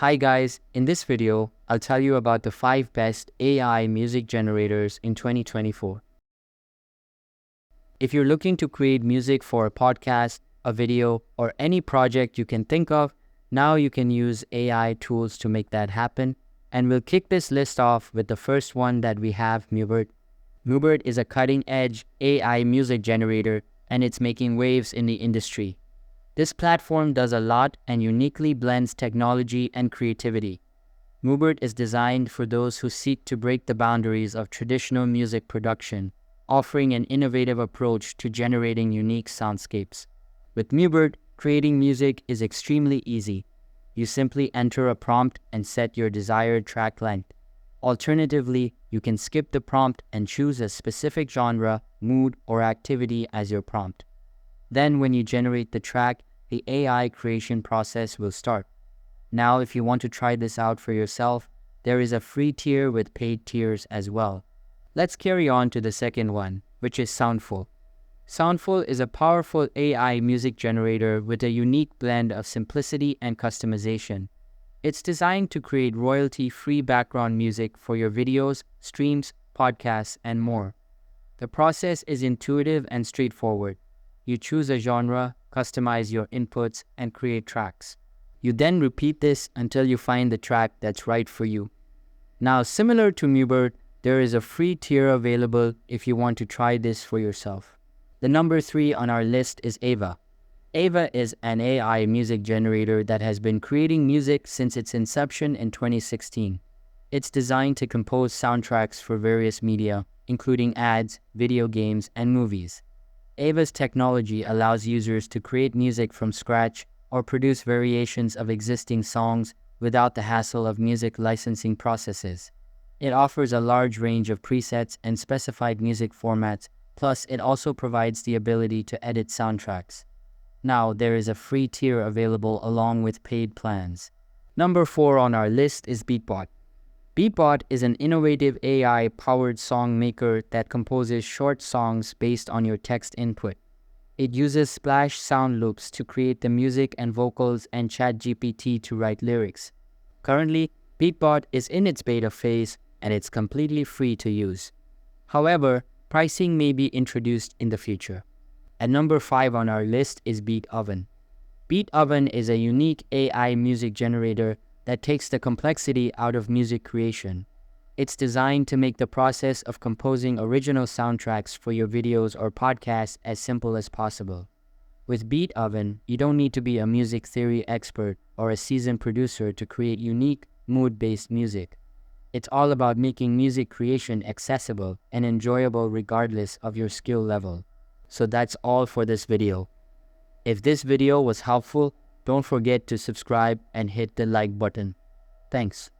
Hi guys, in this video, I'll tell you about the 5 best AI music generators in 2024. If you're looking to create music for a podcast, a video, or any project you can think of, now you can use AI tools to make that happen. And we'll kick this list off with the first one that we have, Mubert. Mubert is a cutting-edge AI music generator, and it's making waves in the industry. This platform does a lot and uniquely blends technology and creativity. Mubert is designed for those who seek to break the boundaries of traditional music production, offering an innovative approach to generating unique soundscapes. With Mubert, creating music is extremely easy. You simply enter a prompt and set your desired track length. Alternatively, you can skip the prompt and choose a specific genre, mood, or activity as your prompt. Then when you generate the track, the AI creation process will start. Now, if you want to try this out for yourself, there is a free tier with paid tiers as well. Let's carry on to the second one, which is Soundful. Soundful is a powerful AI music generator with a unique blend of simplicity and customization. It's designed to create royalty-free background music for your videos, streams, podcasts, and more. The process is intuitive and straightforward. You choose a genre, customize your inputs, and create tracks. You then repeat this until you find the track that's right for you. Now, similar to Mubert, there is a free tier available if you want to try this for yourself. The number 3 on our list is Ava. Ava is an AI music generator that has been creating music since its inception in 2016. It's designed to compose soundtracks for various media, including ads, video games, and movies. Ava's technology allows users to create music from scratch or produce variations of existing songs without the hassle of music licensing processes. It offers a large range of presets and specified music formats, plus it also provides the ability to edit soundtracks. Now, there is a free tier available along with paid plans. Number 4 on our list is Beatbot. Beatbot is an innovative AI-powered song maker that composes short songs based on your text input. It uses splash sound loops to create the music and vocals and ChatGPT to write lyrics. Currently, Beatbot is in its beta phase and it's completely free to use. However, pricing may be introduced in the future. At number 5 on our list is Beethoven. Beethoven is a unique AI music generator that takes the complexity out of music creation. It's designed to make the process of composing original soundtracks for your videos or podcasts as simple as possible. With Beethoven, you don't need to be a music theory expert or a seasoned producer to create unique, mood-based music. It's all about making music creation accessible and enjoyable regardless of your skill level. So that's all for this video. If this video was helpful, don't forget to subscribe and hit the like button. Thanks.